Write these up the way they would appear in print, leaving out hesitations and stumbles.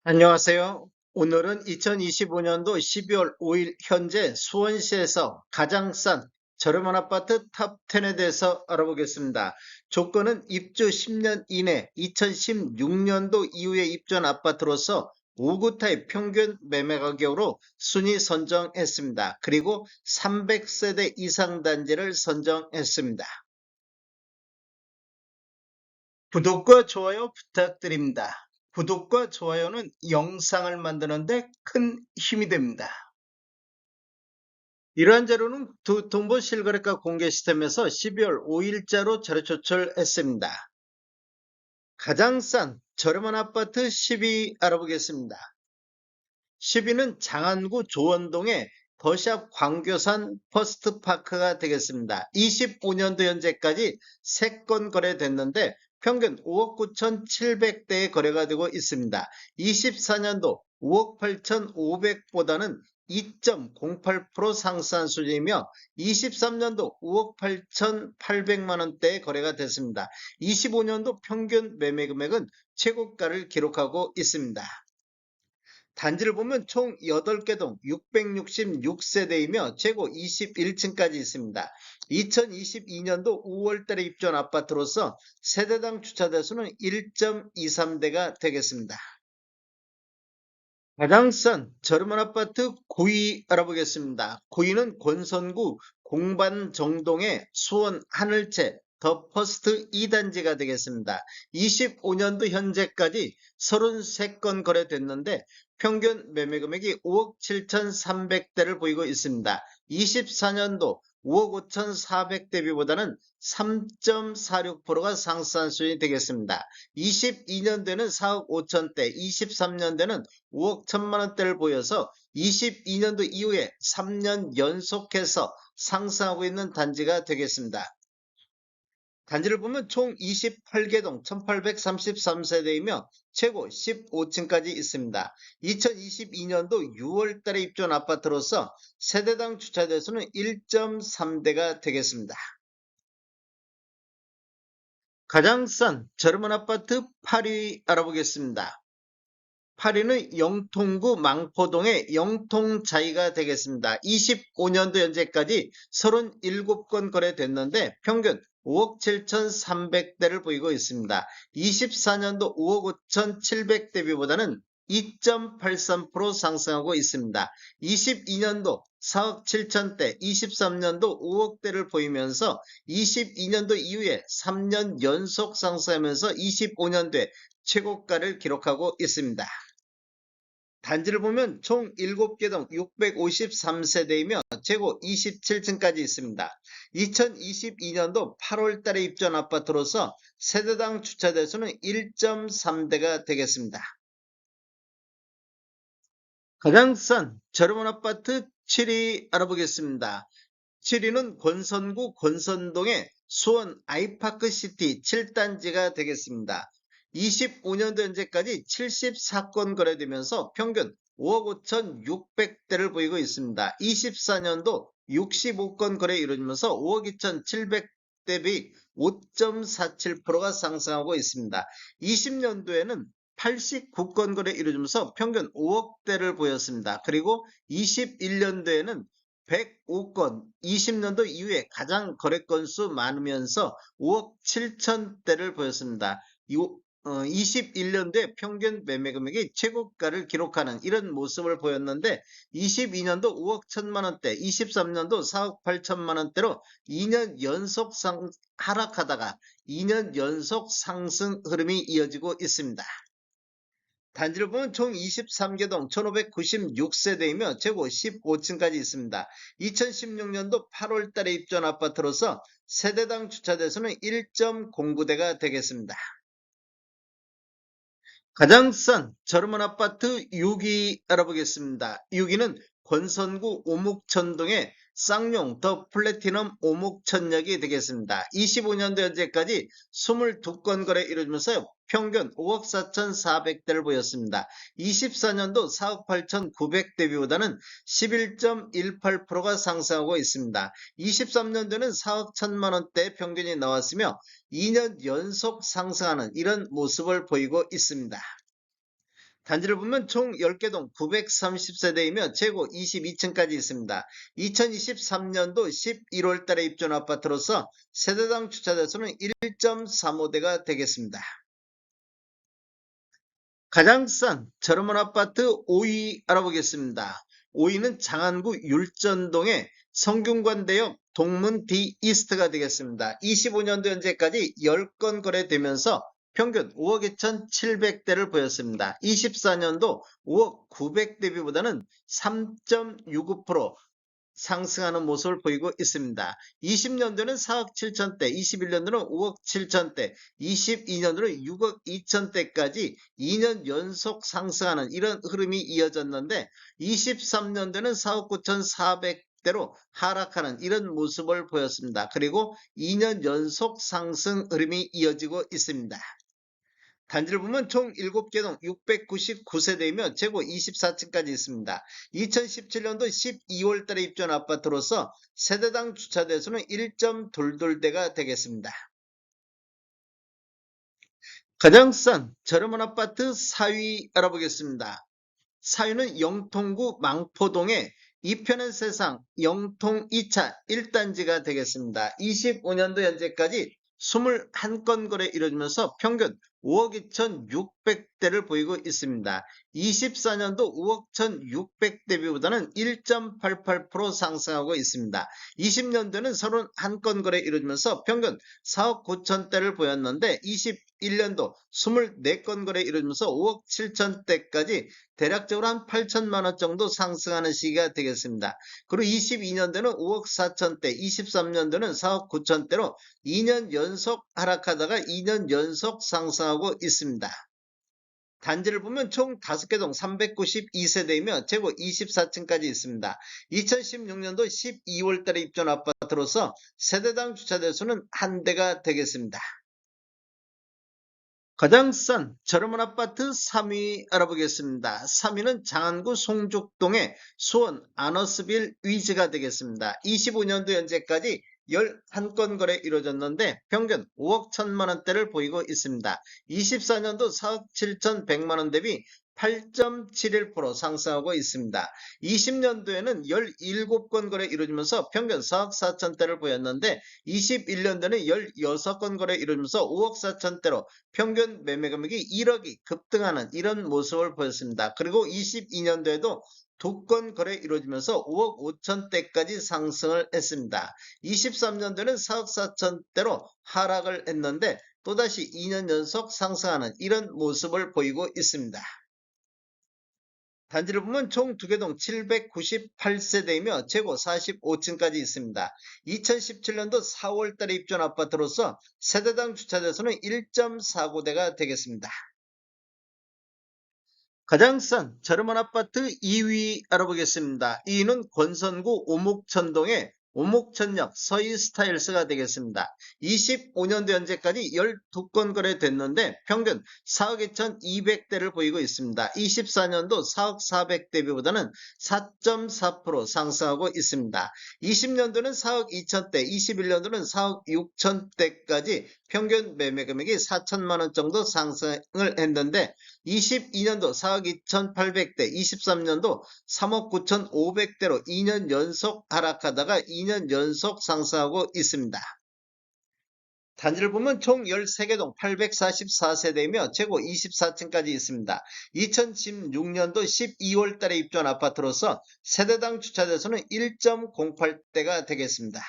안녕하세요. 오늘은 2025년도 12월 5일 현재 수원시에서 가장 싼 저렴한 아파트 탑 10에 대해서 알아보겠습니다. 조건은 입주 10년 이내 2016년도 이후에 입주한 아파트로서 5구 타입 평균 매매 가격으로 순위 선정했습니다. 그리고 300세대 이상 단지를 선정했습니다. 구독과 좋아요 부탁드립니다. 구독과 좋아요는 영상을 만드는데 큰 힘이 됩니다. 이러한 자료는 동부 실거래가 공개 시스템에서 12월 5일자로 자료 조철했습니다. 가장 싼 저렴한 아파트 10위 알아보겠습니다. 10위는 장안구 조원동의 더샵 광교산 퍼스트파크가 되겠습니다. 25년도 현재까지 3건 거래됐는데 평균 5억 9,700대의 거래가 되고 있습니다. 24년도 5억 8,500보다는 2.08% 상승한 수준이며 23년도 5억 8,800만 원대의 거래가 됐습니다. 25년도 평균 매매 금액은 최고가를 기록하고 있습니다. 단지를 보면 총 8개 동 666세대이며 최고 21층까지 있습니다. 2022년도 5월달에 입주한 아파트로서 세대당 주차 대수는 1.23대가 되겠습니다. 가장 싼 저렴한 아파트 9위 알아보겠습니다. 9위는 권선구 공반정동의 수원 하늘채 더 퍼스트 2단지가 되겠습니다. 25년도 현재까지 33건 거래됐는데 평균 매매 금액이 5억 7,300대를 보이고 있습니다. 24년도 5억 5,400대비보다는 3.46%가 상승한 수준이 되겠습니다. 22년도에는 4억 5천대, 23년도에는 5억 1천만 원대를 보여서 22년도 이후에 3년 연속해서 상승하고 있는 단지가 되겠습니다. 단지를 보면 총 28개 동 1833세대이며 최고 15층까지 있습니다. 2022년도 6월달에 입주한 아파트로서 세대당 주차 대수는 1.3대가 되겠습니다. 가장 싼 저렴한 아파트 8위 알아보겠습니다. 8위는 영통구 망포동의 영통자이가 되겠습니다. 25년도 현재까지 37건 거래됐는데 평균 5억 7,300대를 보이고 있습니다. 24년도 5억 5,700대비보다는 2.83% 상승하고 있습니다. 22년도 4억 7천대, 23년도 5억대를 보이면서 22년도 이후에 3년 연속 상승하면서 25년도에 최고가를 기록하고 있습니다. 단지를 보면 총 7개 동 653세대이며 최고 27층까지 있습니다. 2022년도 8월 달에 입주한 아파트로서 세대당 주차 대수는 1.3대가 되겠습니다. 가장 싼 저렴한 아파트 7위 알아보겠습니다. 7위는 권선구 권선동의 수원 아이파크시티 7단지가 되겠습니다. 25년도 현재까지 74건 거래되면서 평균 5억 5,600대를 보이고 있습니다. 24년도 65건 거래 이루어지면서 5억 2,700 대비 5.47%가 상승하고 있습니다. 20년도에는 89건 거래 이루어지면서 평균 5억대를 보였습니다. 그리고 21년도에는 105건, 20년도 이후에 가장 거래 건수 많으면서 5억 7천대를 보였습니다. 21년도에 평균 매매 금액이 최고가를 기록하는 이런 모습을 보였는데 22년도 5억 1천만 원대, 23년도 4억 8천만 원대로 2년 연속 하락하다가 2년 연속 상승 흐름이 이어지고 있습니다. 단지를 보면 총 23개 동 1596세대이며 최고 15층까지 있습니다. 2016년도 8월 달에 입주한 아파트로서 세대당 주차 대수는 1.09대가 되겠습니다. 가장 싼 저렴한 아파트 6위 알아보겠습니다. 6위는 권선구 오목천동의 쌍용 더 플래티넘 오목천역이 되겠습니다. 25년도 현재까지 22건 거래 이루어지면서 평균 5억 4,400대를 보였습니다. 24년도 4억 8,900대비보다는 11.18%가 상승하고 있습니다. 23년도는 4억 1천만 원대 평균이 나왔으며 2년 연속 상승하는 이런 모습을 보이고 있습니다. 단지를 보면 총 10개 동 930세대이며 최고 22층까지 있습니다. 2023년도 11월 달에 입주한 아파트로서 세대당 주차 대수는 1.35대가 되겠습니다. 가장 싼 저렴한 아파트 5위 알아보겠습니다. 5위는 장안구 율전동의 성균관대역 동문 D 이스트가 되겠습니다. 25년도 현재까지 10건 거래되면서 평균 5억 2,700대를 보였습니다. 24년도 5억 900 대비보다는 3.69% 상승하는 모습을 보이고 있습니다. 20년도는 4억 7천대, 21년도는 5억 7천대, 22년도는 6억 2천대까지 2년 연속 상승하는 이런 흐름이 이어졌는데 23년도는 4억 9,400대로 하락하는 이런 모습을 보였습니다. 그리고 2년 연속 상승 흐름이 이어지고 있습니다. 단지를 보면 총 7개 동 699세대이며 최고 24층까지 있습니다. 2017년도 12월 달에 입주한 아파트로서 세대당 주차 대수는 1.22대가 되겠습니다. 가장 싼 저렴한 아파트 4위 알아보겠습니다. 4위는 영통구 망포동의 이편의 세상 영통 2차 1단지가 되겠습니다. 25년도 현재까지 21건 거래 이루어지면서 평균 5억 2,600대를 보이고 있습니다. 24년도 5억 1,600 대비보다는 1.88% 상승하고 있습니다. 20년도는 31건 거래 이루어지면서 평균 4억 9천대를 보였는데 21년도 24건 거래 이루어지면서 5억 7천대까지 대략적으로 한 8천만 원 정도 상승하는 시기가 되겠습니다. 그리고 22년도는 5억 4천대, 23년도는 4억 9천대로 2년 연속 하락하다가 2년 연속 상승하고 있습니다. 단지를 보면 총 5개 동 392세대이며 최고 24층까지 있습니다. 2016년도 12월 달에 입주한 아파트로서 세대당 주차 대수는 1대가 되겠습니다. 가장 싼 저렴한 아파트 3위 알아보겠습니다. 3위는 장안구 송죽동의 수원 아너스빌 위즈가 되겠습니다. 25년도 현재까지 11건 거래 이루어졌는데 평균 5억 1천만 원대를 보이고 있습니다. 24년도 4억 7,100만 원 대비 8.71% 상승하고 있습니다. 20년도에는 17건 거래 이루어지면서 평균 4억 4천대를 보였는데 21년도에는 16건 거래 이루어지면서 5억 4천대로 평균 매매 금액이 1억이 급등하는 이런 모습을 보였습니다. 그리고 22년도에도 2건 거래 이루어지면서 5억 5천대까지 상승을 했습니다. 23년도에는 4억 4천대로 하락을 했는데 또다시 2년 연속 상승하는 이런 모습을 보이고 있습니다. 단지를 보면 총 2개 동 798세대이며 최고 45층까지 있습니다. 2017년도 4월 달에 입주한 아파트로서 세대당 주차 대수는 1.49대가 되겠습니다. 가장 싼 저렴한 아파트 2위 알아보겠습니다. 2위는 권선구 오목천동의 오목천역 서희스타일스가 되겠습니다. 25년도 현재까지 12건 거래됐는데 평균 4억 2,200대를 보이고 있습니다. 24년도 4억 400 대비보다는 4.4% 상승하고 있습니다. 20년도는 4억 2천대, 21년도는 4억 6천대까지 평균 매매 금액이 4천만 원 정도 상승을 했는데 22년도 4억 2,800대, 23년도 3억 9,500대로 2년 연속 하락하다가 2년 연속 상승하고 있습니다. 단지를 보면 총 13개 동 844세대이며 최고 24층까지 있습니다. 2016년도 12월 달에 입주한 아파트로서 세대당 주차 대수는 1.08대가 되겠습니다.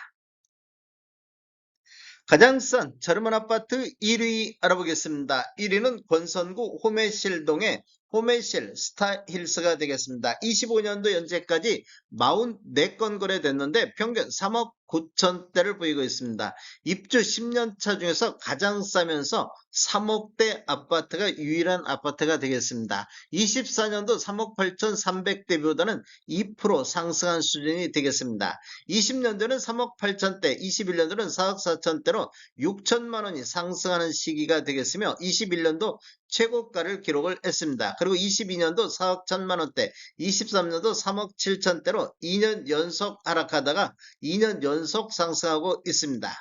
가장 싼 저렴한 아파트 1위 알아보겠습니다. 1위는 권선구 호메실동의 호메실 스타힐스가 되겠습니다. 25년도 현재까지 44건 거래됐는데 평균 3억 9천대를 보이고 있습니다. 입주 10년차 중에서 가장 싸면서 3억대 아파트가 유일한 아파트가 되겠습니다. 24년도 3억 8,300대보다는 2% 상승한 수준이 되겠습니다. 20년도는 3억 8천대, 21년도는 4억 4천대로 6천만 원이 상승하는 시기가 되겠으며 21년도 최고가를 기록을 했습니다. 그리고 22년도 4억 1천만 원대, 23년도 3억 7천대로 2년 연속 하락하다가 2년 연속 상승하고 있습니다.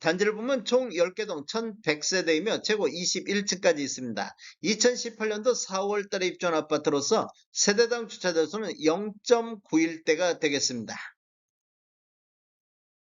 단지를 보면 총 10개 동 1100세대이며 최고 21층까지 있습니다. 2018년도 4월 달에 입주한 아파트로서 세대당 주차자 수는 0.91대가 되겠습니다.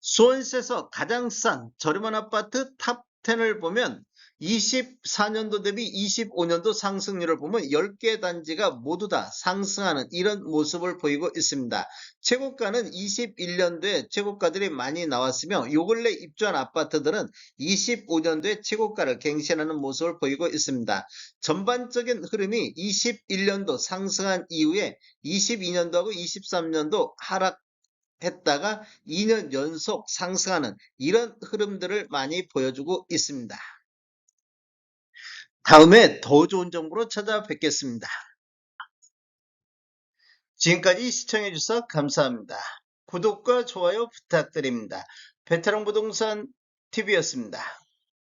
수원시에서 가장 싼 저렴한 아파트 탑10을 보면 24년도 대비 25년도 상승률을 보면 10개 단지가 모두 다 상승하는 이런 모습을 보이고 있습니다. 최고가는 21년도에 최고가들이 많이 나왔으며 요 근래 입주한 아파트들은 25년도에 최고가를 갱신하는 모습을 보이고 있습니다. 전반적인 흐름이 21년도 상승한 이후에 22년도하고 23년도 하락했다가 2년 연속 상승하는 이런 흐름들을 많이 보여주고 있습니다. 다음에 더 좋은 정보로 찾아뵙겠습니다. 지금까지 시청해주셔서 감사합니다. 구독과 좋아요 부탁드립니다. 베테랑 부동산 TV였습니다.